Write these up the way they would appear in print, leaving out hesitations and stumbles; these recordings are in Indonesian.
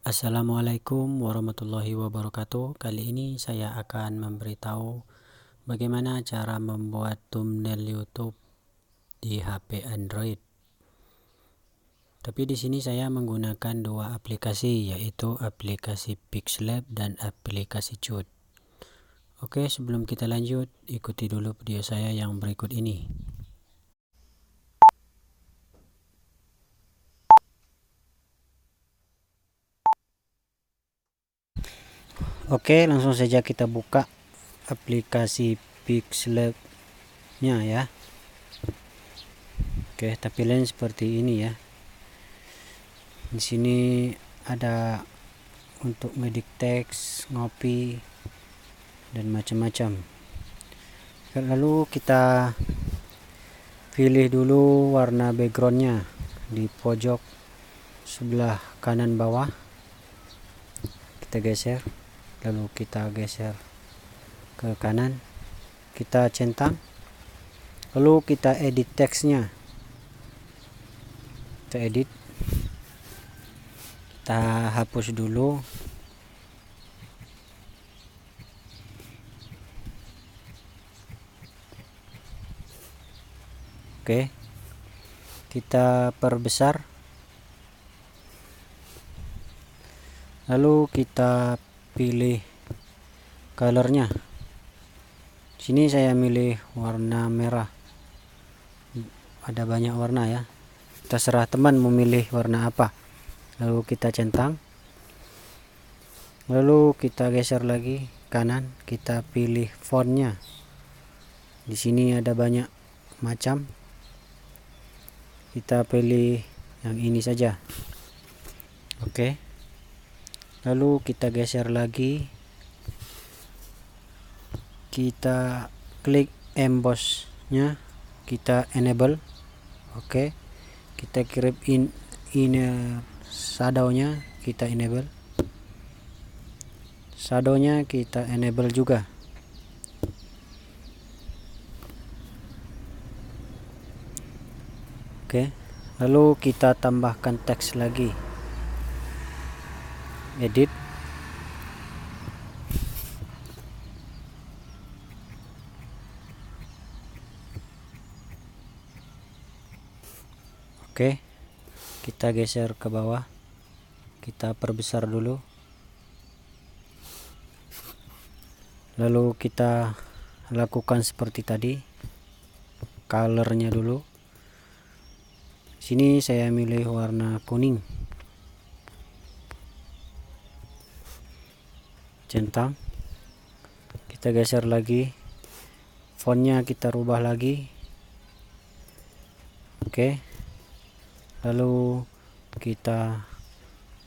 Assalamualaikum warahmatullahi wabarakatuh. Kali ini saya akan memberitahu bagaimana cara membuat thumbnail YouTube di HP Android. Tapi di sini saya menggunakan dua aplikasi, yaitu aplikasi Pixlab dan aplikasi Cut. Oke, sebelum kita lanjut, ikuti dulu video saya yang berikut ini. Oke, langsung saja kita buka aplikasi Pixlab-nya ya. Oke, tampilan seperti ini ya. Di sini ada untuk ngedit teks, ngopi, dan macam-macam. Lalu kita pilih dulu warna backgroundnya di pojok sebelah kanan bawah. Kita geser, lalu kita geser ke kanan, kita centang, lalu kita edit teksnya. Kita edit, kita hapus dulu. Oke, kita perbesar, lalu kita pilih colornya. Sini saya milih warna merah, ada banyak warna ya, terserah teman memilih warna apa. Lalu kita centang, lalu kita geser lagi kanan, kita pilih fontnya. Di sini ada banyak macam, kita pilih yang ini saja. Oke, lalu kita geser lagi, kita klik embossnya, kita enable. Oke, kita kirim inner shadownya, kita enable. Shadownya kita enable juga. Oke, lalu kita tambahkan teks lagi, edit. Oke, kita geser ke bawah, kita perbesar dulu, lalu kita lakukan seperti tadi, colornya dulu. Sini saya milih warna kuning, centang, kita geser lagi, fontnya kita rubah lagi. Oke, lalu kita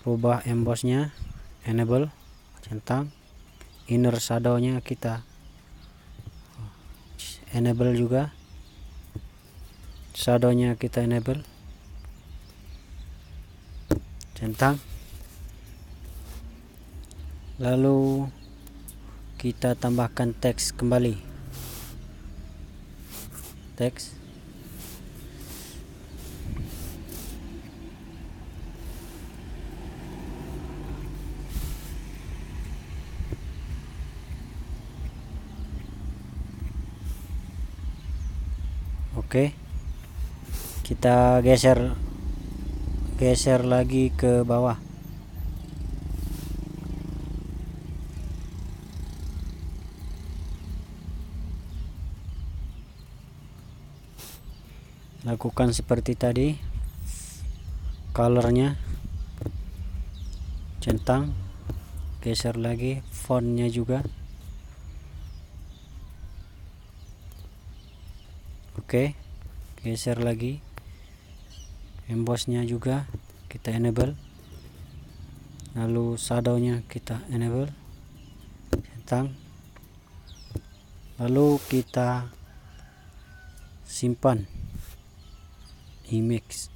rubah embossnya, enable, centang, inner shadownya kita enable juga, shadownya kita enable, centang, lalu kita tambahkan teks kembali, teks. Oke, kita geser lagi ke bawah. Lakukan seperti tadi, colornya, centang, geser lagi, fontnya juga. Oke, geser lagi, embossnya juga kita enable, lalu shadownya kita enable, centang, lalu kita simpan image,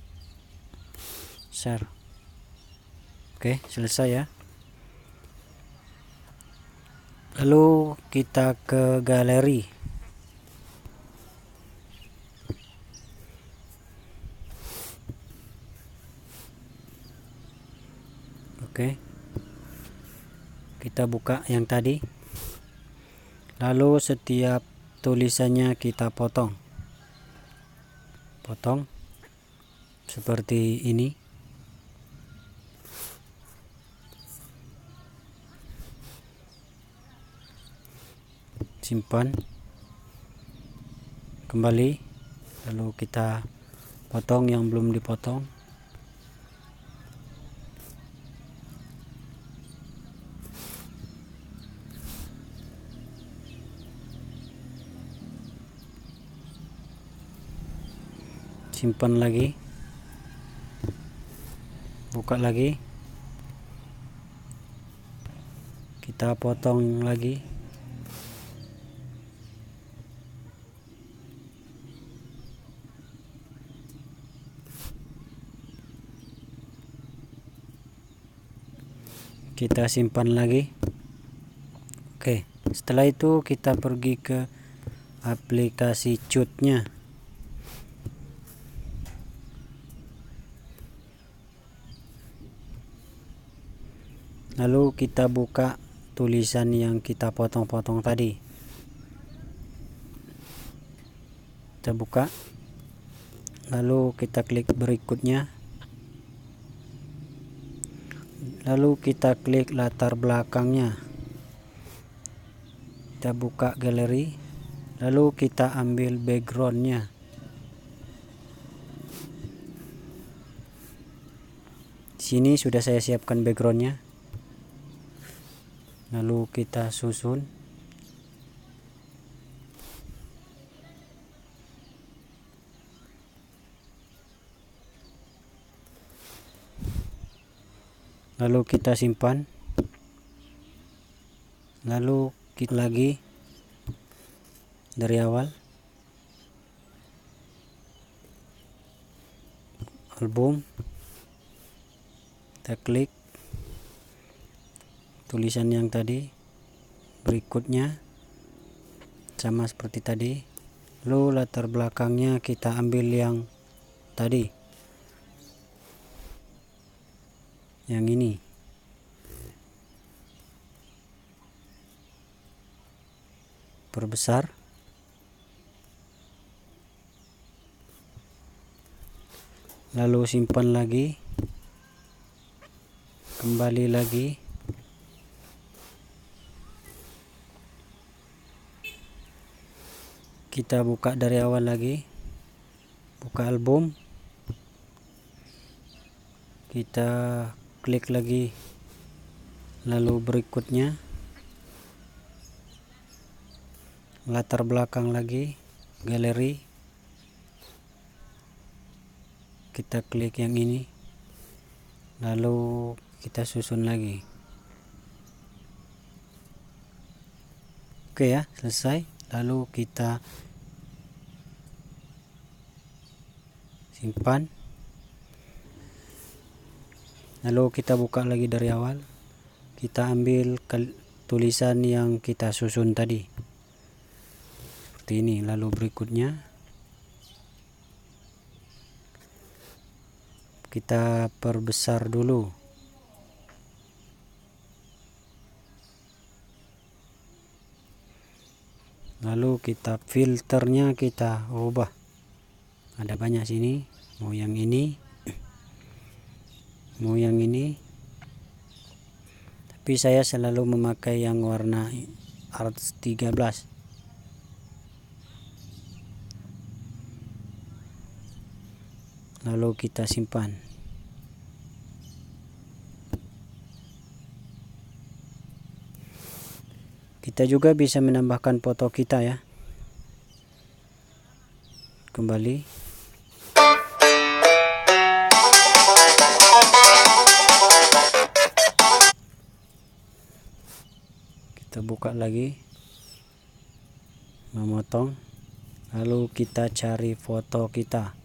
share. Oke, selesai ya. Lalu kita ke galeri. Oke, kita buka yang tadi, lalu setiap tulisannya kita potong seperti ini. Simpan kembali, lalu kita potong yang belum dipotong. Simpan lagi, buka lagi, kita potong lagi. Kita simpan lagi. Oke, setelah itu kita pergi ke aplikasi Cut-nya. Lalu kita buka tulisan yang kita potong-potong tadi. Kita buka, lalu kita klik berikutnya, lalu kita klik latar belakangnya. Kita buka galeri, lalu kita ambil backgroundnya. Sini sudah saya siapkan backgroundnya, lalu kita susun. Lalu kita simpan, lalu kita lagi dari awal, album, kita klik tulisan yang tadi, berikutnya sama seperti tadi, lalu latar belakangnya kita ambil yang tadi, yang ini. Perbesar, lalu simpan lagi, kembali lagi, kita buka dari awal lagi, buka album, kita klik lagi, lalu berikutnya latar belakang lagi, galeri, kita klik yang ini, lalu kita susun lagi. Oke ya, selesai. Lalu kita simpan, lalu kita buka lagi dari awal, kita ambil tulisan yang kita susun tadi seperti ini. Lalu berikutnya kita perbesar dulu, lalu kita filternya kita ubah, ada banyak sini, mau yang ini, mau yang ini, tapi saya selalu memakai yang warna Arts 13. Lalu kita simpan. Kita juga bisa menambahkan foto kita ya. Kembali. Kita buka lagi, memotong, lalu kita cari foto kita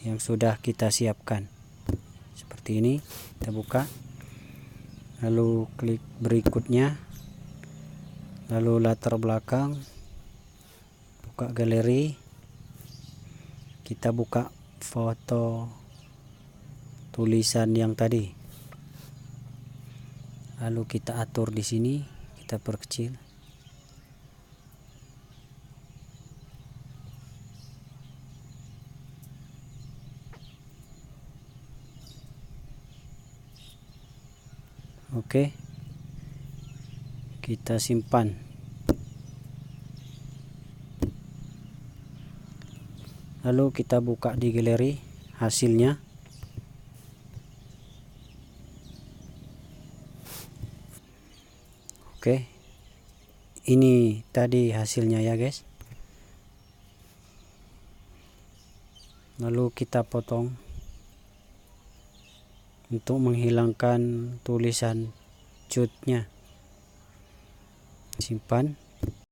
yang sudah kita siapkan seperti ini. Kita buka, lalu klik berikutnya, lalu latar belakang, buka galeri, kita buka foto tulisan yang tadi, lalu kita atur di sini, kita perkecil. Oke, kita simpan. Lalu kita buka di galeri hasilnya. Oke, ini tadi hasilnya ya guys. Lalu kita potong untuk menghilangkan tulisan cut-nya. Simpan.